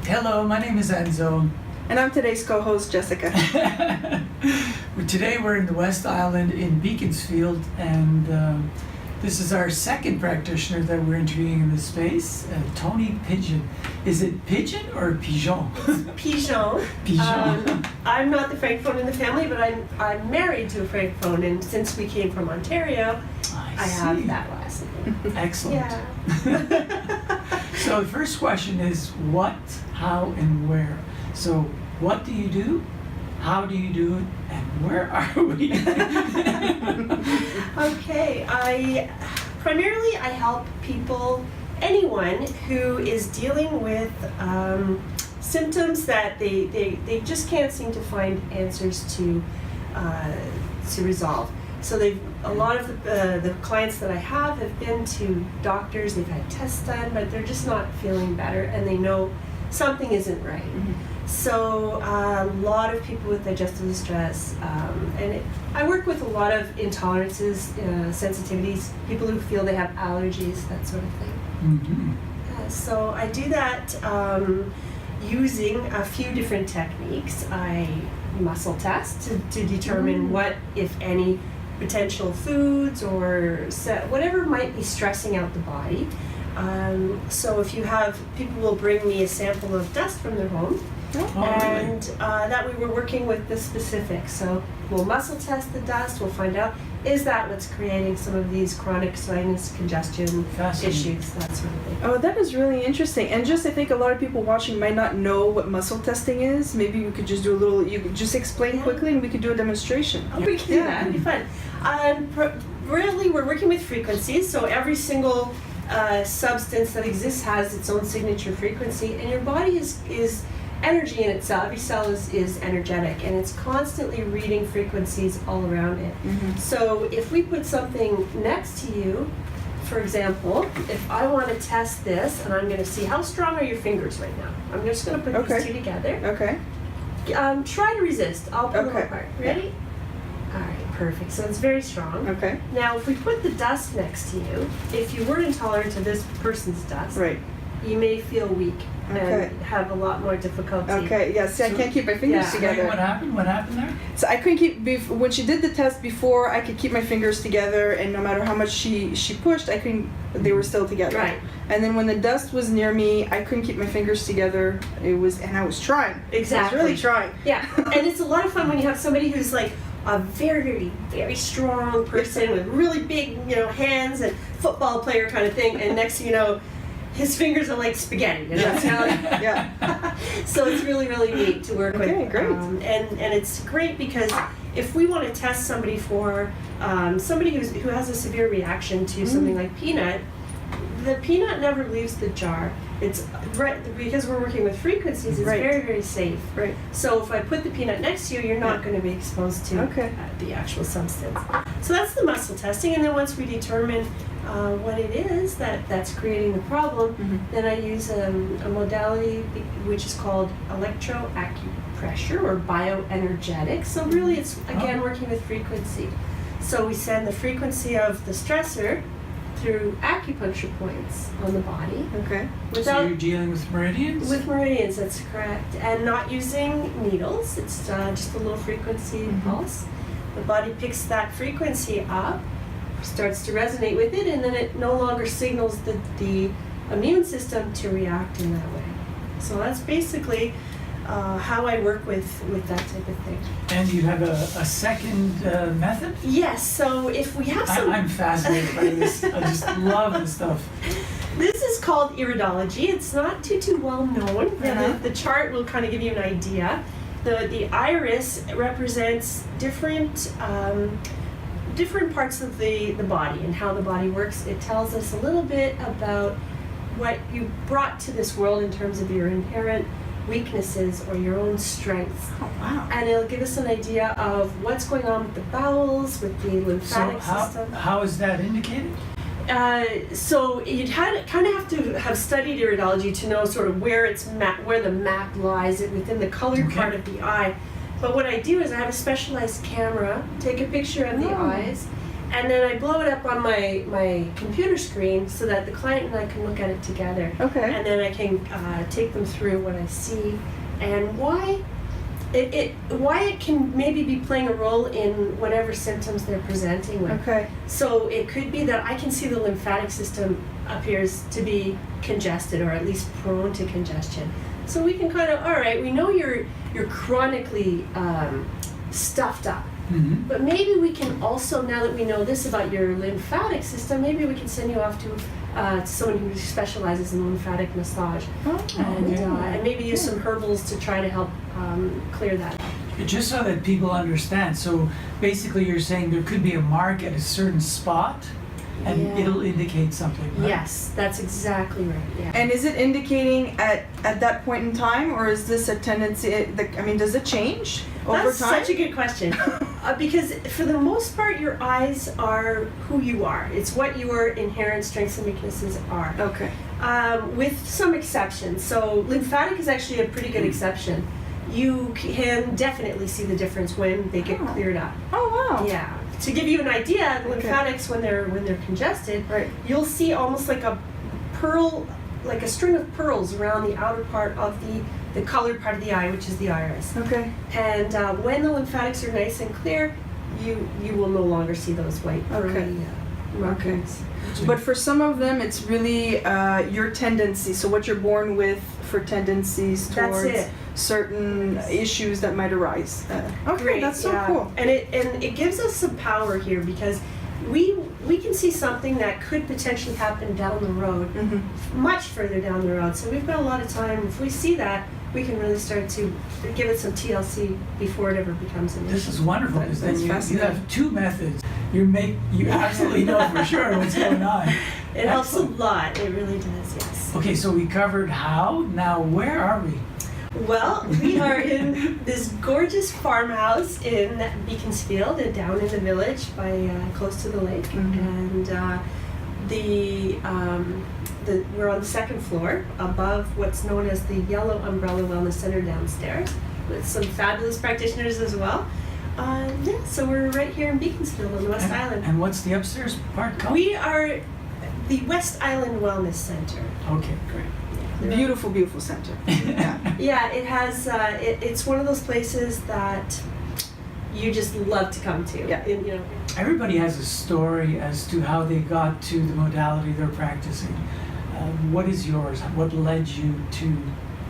Hello, my name is Enzo. And I'm today's co-host, Jessica. Today we're in the West Island in Beaconsfield, and this is our second practitioner that we're interviewing in this space, Toni Pigeon. Is it Pigeon or Pigeon? Pigeon. Pigeon. I'm not the francophone in the family, but I'm married to a francophone, and since we came from Ontario, I have that last name. Excellent. Yeah. So the first question is what, how, and where. So what do you do? How do you do it? And where are we? Okay, primarily I help people, anyone who is dealing with symptoms that they just can't seem to find answers to resolve. So a lot of the clients that I have been to doctors, they've had tests done, but they're just not feeling better, and they know something isn't right. Mm-hmm. So a lot of people with digestive distress, I work with a lot of intolerances, sensitivities, people who feel they have allergies, that sort of thing. Mm-hmm. So I do that using a few different techniques. I muscle test to determine what, if any, potential foods or whatever might be stressing out the body. So if you have, people will bring me a sample of dust from their home, and that we were working with the specifics. So we'll muscle test the dust, we'll find out, is that what's creating some of these chronic sinus congestion issues, that sort of thing. Oh, that is really interesting. And just, I think a lot of people watching might not know what muscle testing is. Maybe we could just do a little, you could just explain quickly and we could do a demonstration. Oh, we can do that, it'd be fun. Really, we're working with frequencies, so every single substance that exists has its own signature frequency, and your body is energy in itself. Every cell is energetic, and it's constantly reading frequencies all around it. Mm-hmm. So if we put something next to you, for example, if I want to test this, and I'm going to see how strong are your fingers right now. I'm just going to put these two together. Okay. Try to resist. I'll pull them apart. Ready? All right, perfect. So it's very strong. Okay. Now, if we put the dust next to you, if you were intolerant to this person's dust, you may feel weak and have a lot more difficulty. Okay, yeah, see, I can't keep my fingers together. What happened? What happened there? So I couldn't keep, when she did the test before, I could keep my fingers together, and no matter how much she pushed, I couldn't, they were still together. Right. And then when the dust was near me, I couldn't keep my fingers together. And I was trying. Exactly. I was really trying. Yeah, and it's a lot of fun when you have somebody who's like a very, very strong person with really big, hands and football player kind of thing, and next thing you know, his fingers are like spaghetti, Yeah. So it's really, really neat to work with. Okay, great. And it's great because if we want to test somebody for somebody who has a severe reaction to something like peanut, the peanut never leaves the jar. It's because we're working with frequencies. It's very, very safe. Right. So if I put the peanut next to you, you're not going to be exposed to the actual substance. So that's the muscle testing, and then once we determine what it is that's creating the problem, then I use a modality which is called electroacupressure or bioenergetics. So really, it's again working with frequency. So we send the frequency of the stressor through acupuncture points on the body. Okay. So you're dealing with meridians? With meridians, that's correct. And not using needles. It's just a little frequency pulse. The body picks that frequency up, starts to resonate with it, and then it no longer signals the immune system to react in that way. So that's basically how I work with that type of thing. And you have a second method? Yes, so if we have some... I'm fascinated by this. I just love this stuff. This is called Iridology. It's not too well known. The chart will kind of give you an idea. The iris represents different parts of the body and how the body works. It tells us a little bit about what you brought to this world in terms of your inherent weaknesses or your own strengths. Oh, wow. And it'll give us an idea of what's going on with the bowels, with the lymphatic system. How is that indicated? So you'd kind of have to have studied iridology to know sort of where the map lies within the colored part of the eye. But what I do is I have a specialized camera, take a picture of the eyes, and then I blow it up on my computer screen so that the client and I can look at it together. Okay. And then I can take them through what I see and why it can maybe be playing a role in whatever symptoms they're presenting with. Okay. So it could be that I can see the lymphatic system appears to be congested or at least prone to congestion. So we can kind of, all right, we know you're chronically stuffed up. Mm-hmm. But maybe we can also, now that we know this about your lymphatic system, maybe we can send you off to someone who specializes in lymphatic massage. And maybe use some herbals to try to help clear that up. Just so that people understand, so basically you're saying there could be a mark at a certain spot and Yeah. it'll indicate something, right? Yes, that's exactly right. Yeah. And is it indicating at that point in time, or is this a tendency? I mean, does it change over That's time? such a good question. Because for the most part, your eyes are who you are. It's what your inherent strengths and weaknesses are. Okay. With some exceptions. So lymphatic is actually a pretty good exception. You can definitely see the difference when they get Oh. cleared up. Oh wow. Yeah. To give you an idea, the Okay. lymphatics when they're congested, Right. you'll see almost like a pearl, like a string of pearls around the outer part of the colored part of the eye, which is the iris. Okay. And when the lymphatics are nice and clear, you will no longer see those white pearly Okay. markings. But for some of them, it's really your tendency. So what you're born with for tendencies That's towards it. certain issues that might arise. Okay, Great, that's so yeah. cool. And it gives us some power here because we can see something that could potentially happen down the road, Mm-hmm. much further down the road. So we've got a lot of time. If we see that, we can really start to give it some TLC before it ever becomes an issue. This is wonderful because then That's you fascinating. have two methods. You absolutely know for sure what's going on. It helps a Excellent. lot. It really does, yes. Okay, so we covered how. Now where are we? Well, we are in this gorgeous farmhouse in Beaconsfield, down in the village, by close to the lake, Mhm. and we're on the second floor, above what's known as the Yellow Umbrella Wellness Center downstairs, with some fabulous practitioners as well. Yeah, so we're right here in Beaconsfield on the West Island. And what's the upstairs part called? We are the West Island Wellness Center. Okay, great. Beautiful, beautiful center. Yeah. Yeah, it has. It's one of those places that you just love to come to. Yeah. And, you know, Everybody has a story as to how they got to the modality they're practicing. What is yours? What led you to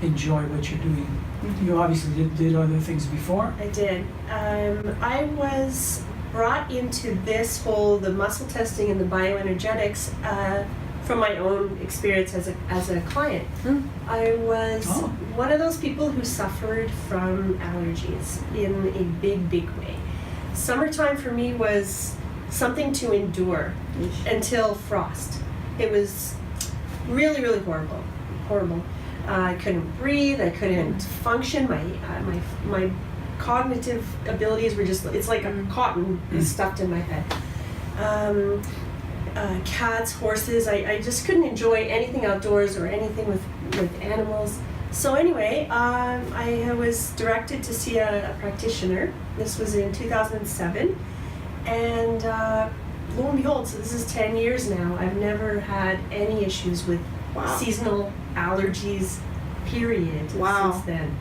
enjoy what you're doing? You obviously did other things before. I did. I was brought into the muscle testing and the bioenergetics from my own experience as a client. Mm. I was Oh. one of those people who suffered from allergies in a big, big way. Summertime for me was something to endure until frost. It was really, really horrible. Horrible. I couldn't breathe. I couldn't function. My cognitive abilities were just—it's like a cotton is stuffed in my head. Cats, horses. I just couldn't enjoy anything outdoors or anything with animals. So anyway, I was directed to see a practitioner. This was in 2007, and lo and behold, so this is 10 years now. I've never had any issues with Wow. seasonal allergies, period. Wow. Since then,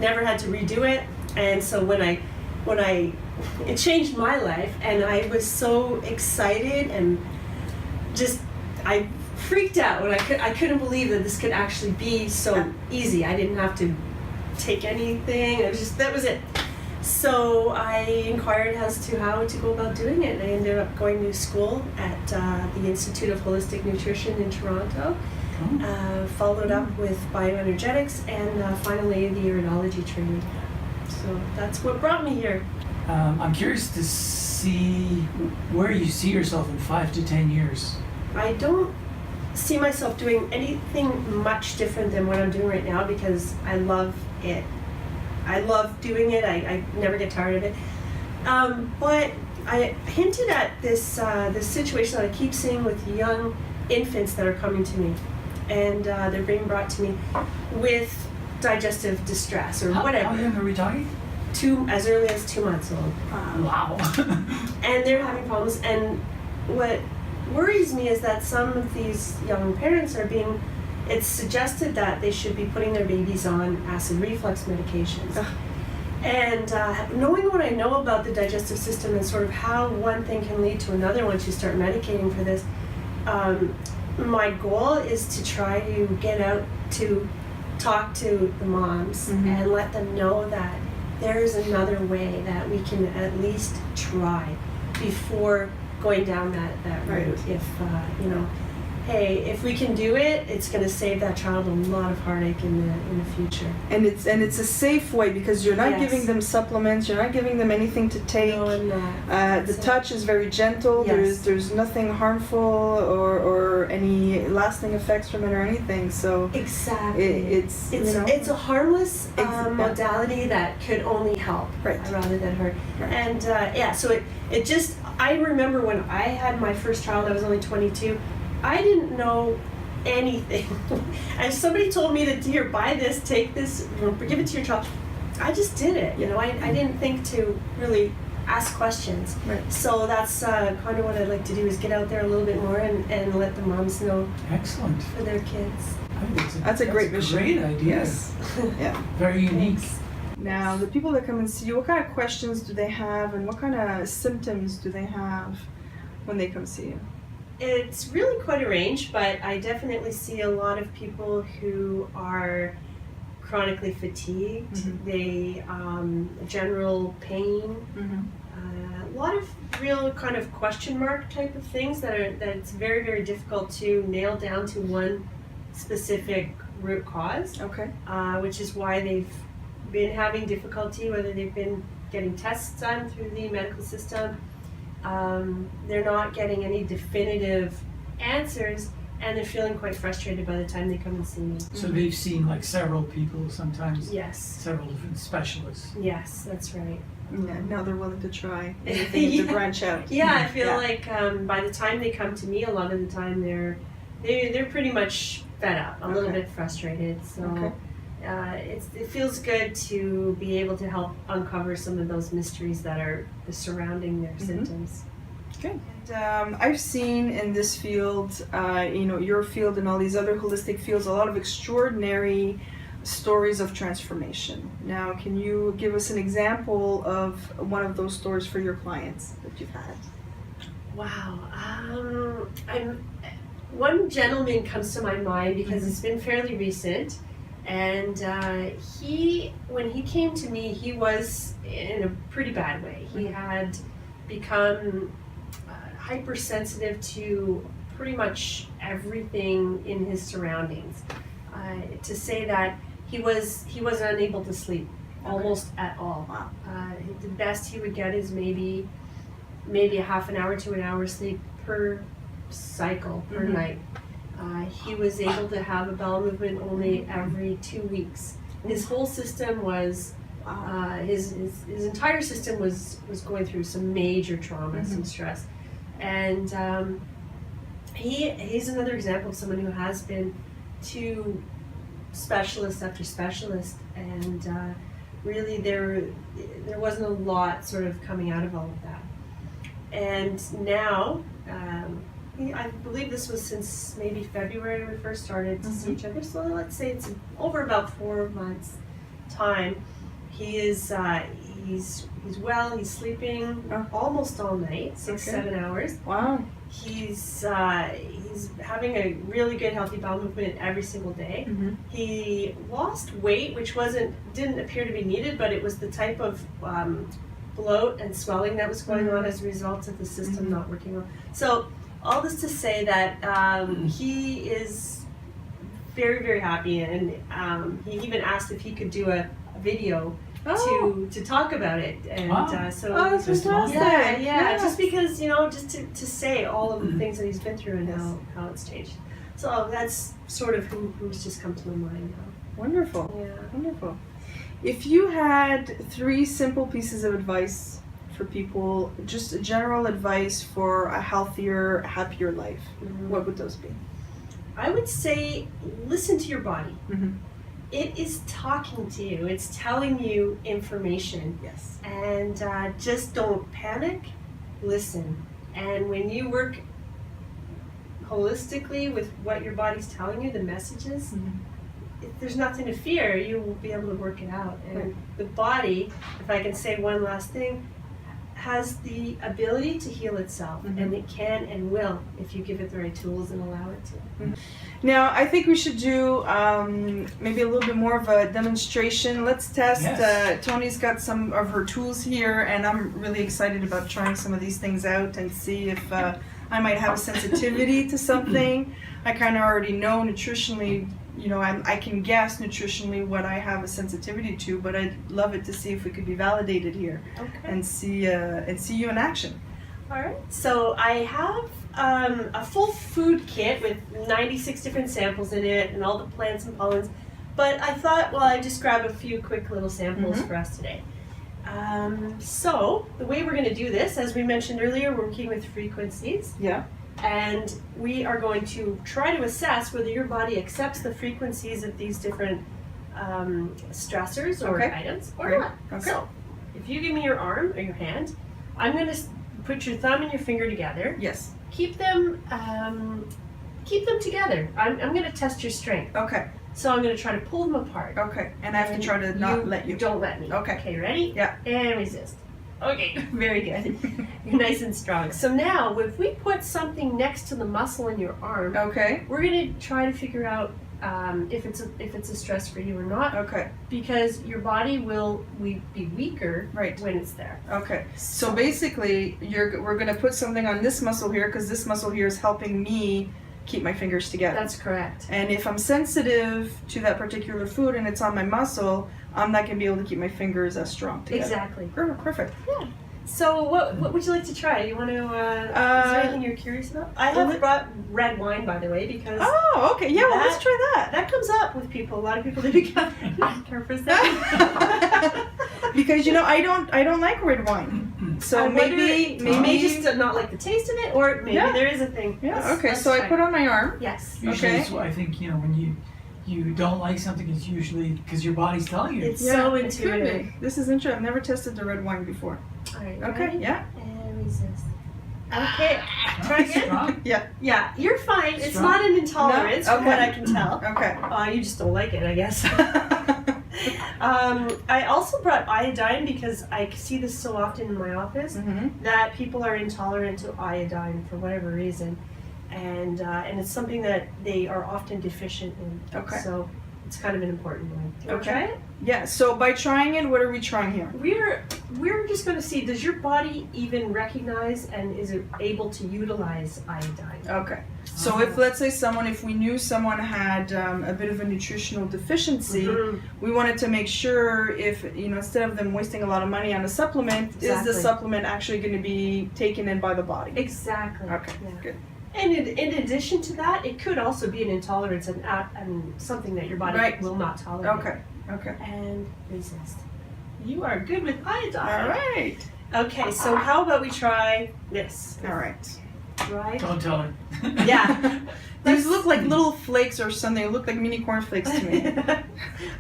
never had to redo it. And so when it changed my life, and I was so excited and I freaked out when I couldn't believe that this could actually be so easy. I didn't have to take anything. That was it. So I inquired as to how to go about doing it. I ended up going to school at the Institute of Holistic Nutrition in Toronto. Followed up with bioenergetics and finally the Iridology training. So that's what brought me here. I'm curious to see where you see yourself in 5 to 10 years. I don't see myself doing anything much different than what I'm doing right now because I love it. I love doing it. I never get tired of it. But I hinted at this situation that I keep seeing with young infants that are coming to me, and they're being brought to me with digestive distress or whatever. How young are we talking? as early as 2 months old. Wow. And they're having problems. And what worries me is that some of these young parents it's suggested that they should be putting their babies on acid reflux medications. Ugh. And knowing what I know about the digestive system and sort of how one thing can lead to another once you start medicating for this, my goal is to try to get out to talk to the moms and let them know that there is another way that we can at least try before going down that route. Right. If hey, if we can do it, it's going to save that child a lot of heartache in the future. And it's a safe way because you're not Yes. giving them supplements, you're not giving them anything to take. No, I'm not. The touch is very gentle. Yes. There's nothing harmful or any lasting effects from it or anything. So Exactly. it's you know, it's a harmless yeah. modality that could only help Right. rather than hurt. Right. And so it just, I remember when I had my first child, I was only 22. I didn't know anything. And somebody told me to, here, buy this, take this, give it to your child. I just did it. You know, I didn't think to really ask questions. Right. So that's kind of what I'd like to do, is get out there a little bit more and let the moms know Excellent. for their kids. I think That's a great mission. Great idea. Yes. Yeah. Very unique. Now, the people that come and see you, what kind of questions do they have and what kind of symptoms do they have when they come see you? It's really quite a range, but I definitely see a lot of people who are chronically fatigued. Mhm. They general pain, a lot of real kind of question mark type of things that it's very, very difficult to nail down to one specific root cause, Okay. which is why they've been having difficulty, whether they've been getting tests done through the medical system. They're not getting any definitive answers, and they're feeling quite frustrated by the time they come and see me. So they've seen like several people, sometimes Yes, several different specialists. yes, that's right. Yeah. Now they're willing to try anything to branch out. Yeah, I feel Yeah. like by the time they come to me, a lot of the time they're pretty much fed up, a little Okay. bit frustrated. So Okay. it feels good to be able to help uncover some of those mysteries that are surrounding their symptoms. Good. And I've seen in this field, your field and all these other holistic fields, a lot of extraordinary stories of transformation. Now, can you give us an example of one of those stories for your clients that you've had? Wow. One gentleman comes to my mind because it's been fairly recent, and when he came to me, he was in a pretty bad way. He had become hypersensitive to pretty much everything in his surroundings. To say that he was unable to sleep almost at all. Wow. The best he would get is maybe a half an hour to an hour sleep per cycle per night. He was able to have a bowel movement only every 2 weeks. His whole system was his entire system was going through some major trauma, some stress, and he's another example of someone who has been to specialist after specialist, and really there wasn't a lot sort of coming out of all of that. And now, I believe this was since maybe February we first started to see each other, so let's say it's over about 4 months time. He is he's well, he's sleeping almost all night, 6-7 hours. Wow. He's having a really good healthy bowel movement every single day. He lost weight, which didn't appear to be needed, but it was the type of bloat and swelling that was going on as a result of the system not working well. So all this to say that he is very, very happy, and he even asked if he could do a video to talk about it. And that's fantastic. yeah, just because, just to say all of the things that he's been through and how it's changed. So that's sort of who's just come to my mind now. Wonderful. Yeah. Wonderful. If you had 3 simple pieces of advice for people, just general advice for a healthier, happier life, what would those be? I would say listen to your body. it is talking to you. It's telling you information. Yes. And just don't panic, listen. And when you work holistically with what your body's telling you, the messages, there's nothing to fear. You will be able to work it out. And the body, if I can say one last thing, has the ability to heal itself, and it can and will if you give it the right tools and allow it to. Now, I think we should do maybe a little bit more of a demonstration. Let's test. Yes. Toni's got some of her tools here, and I'm really excited about trying some of these things out and see if I might have a sensitivity to something. I kind of already know nutritionally, you know, I can guess nutritionally what I have a sensitivity to, but I'd love it to see if we could be validated here and see you in action. All right. So I have a full food kit with 96 different samples in it and all the plants and pollens. But I thought, well, I'd just grab a few quick little samples for us today. So the way we're going to do this, as we mentioned earlier, we're working with frequencies. Yeah. And we are going to try to assess whether your body accepts the frequencies of these different stressors or items or not. Okay. So if you give me your arm or your hand, I'm going to put your thumb and your finger together. Yes. Keep them together. I'm going to test your strength. Okay. So I'm going to try to pull them apart. Okay. And I have to try to not let you. Don't let me. Okay. Okay, ready? Yeah. And resist. Okay, very good. You're nice and strong. So now, if we put something next to the muscle in your arm, Okay. we're going to try to figure out if it's a stress for you or not. Okay. Because your body will be weaker when it's there. Okay. So basically, we're going to put something on this muscle here because this muscle here is helping me keep my fingers together. That's correct. And if I'm sensitive to that particular food and it's on my muscle, I'm not going to be able to keep my fingers as strong together. Exactly. Perfect. Yeah. So what would you like to try? You want to? Is there anything you're curious about? I have brought red wine, by the way, because. Oh, okay. Yeah. Well, let's try that. That comes up with people. A lot of people that become nervous. Because I don't like red wine. So maybe just not like the taste of it, or maybe there is a thing. Yeah. Okay. So I put on my arm. Yes. Usually, I think when you don't like something, it's usually because your body's telling you. It's so intuitive. It could be. This is interesting. I've never tested the red wine before. All right. Okay. Ready? Yeah. And resist. Okay. Try again. Strong. Yeah. Yeah. You're fine. It's Strong. not an intolerance, No? from what I can tell. Okay. You just don't like it, I guess. I also brought iodine because I see this so often in my office that people are intolerant to iodine for whatever reason, and it's something that they are often deficient in. Okay. So it's kind of an important one. You wanna Okay. try it? Yeah. So by trying it, what are we trying here? We're just going to see, does your body even recognize and is it able to utilize iodine? Okay. So if we knew someone had a bit of a nutritional deficiency, we wanted to make sure if, instead of them wasting a lot of money on a supplement, is the supplement actually going to be taken in by the body? Exactly. Okay, Yeah. good. And in addition to that, it could also be an intolerance and something that your body will not tolerate. Okay. And resist. You are good with iodine. All right. Okay, so how about we try this? All right. Right? Don't tell her. Yeah. These look like little flakes or something. They look like mini cornflakes to me.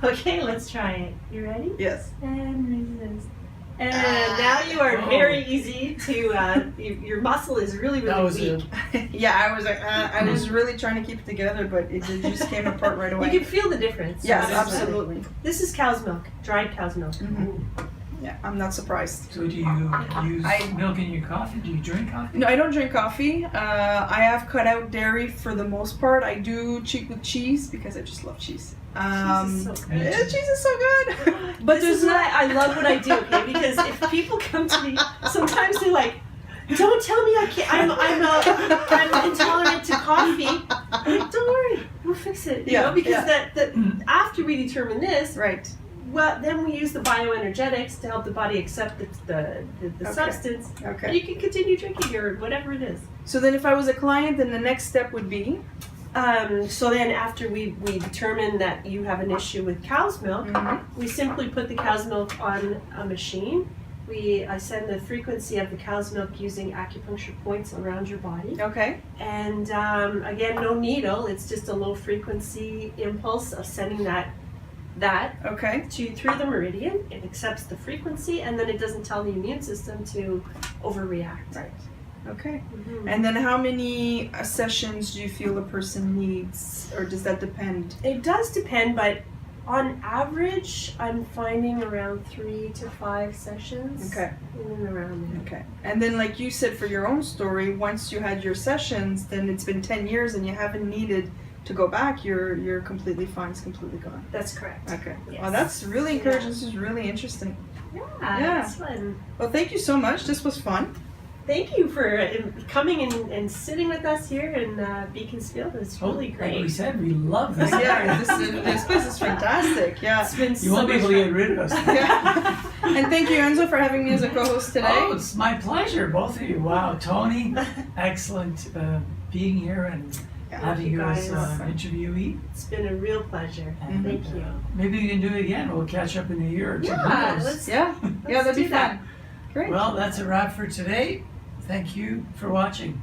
Okay, let's try it. You ready? Yes. And resist. And now you are very easy to, your muscle is really, That really was weak. Yeah, I was really trying to keep it together, but it just came apart right away. You can feel the difference. Yes, Absolutely. absolutely. This is cow's milk, dried cow's milk. Yeah, I'm not surprised. So do you use milk in your coffee? Do you drink coffee? No, I don't drink coffee. I have cut out dairy for the most part. I do cheat with cheese because I just love cheese. Cheese is so good. Cheese is so good. But This is why I love what I do, okay? Because if people come to me, sometimes they're like, "Don't tell me I can't. I'm intolerant to coffee." I'm like, don't worry, we'll fix it. You know, because that after we determine this, right. well, then we use the bioenergetics to help the body accept the substance. Okay. And you can continue drinking or whatever it is. So then, if I was a client, then the next step would be. So then after we determine that you have an issue with cow's milk, we simply put the cow's milk on a machine. I send the frequency of the cow's milk using acupuncture points around your body. Okay. And again, no needle, it's just a low frequency impulse of sending that that Okay. through the meridian. It accepts the frequency, and then it doesn't tell the immune system to overreact. Right. Okay. Mhm. And then how many sessions do you feel a person needs, or does that depend? It does depend, but on average, I'm finding around 3 to 5 sessions. Okay. In and around there. Okay. And then, like you said, for your own story, once you had your sessions, then it's been 10 years and you haven't needed to go back. You're completely fine. It's completely gone. That's correct. Okay. Yes. Well, that's really encouraging. Yeah. This is really interesting. Yeah, it's fun. Well, thank you so much. This was fun. Thank you for coming and sitting with us here in Beaconsfield. It's really Like great. we said, we love this. Yeah, this place is fantastic. Yeah. It's been You so won't be much able to fun. get rid of us. Yeah. And thank you, Enzo, for having me as a co-host today. Oh, it's my pleasure, both of you. Wow, Toni, excellent being here and having you as guys. an interviewee. It's been a real pleasure. And, Thank you. Maybe we can do it again. We'll catch up in a year or two. Who Yeah, knows? let's Yeah. Yeah, that'd be do that. fun. Great. Well, that's a wrap for today. Thank you for watching.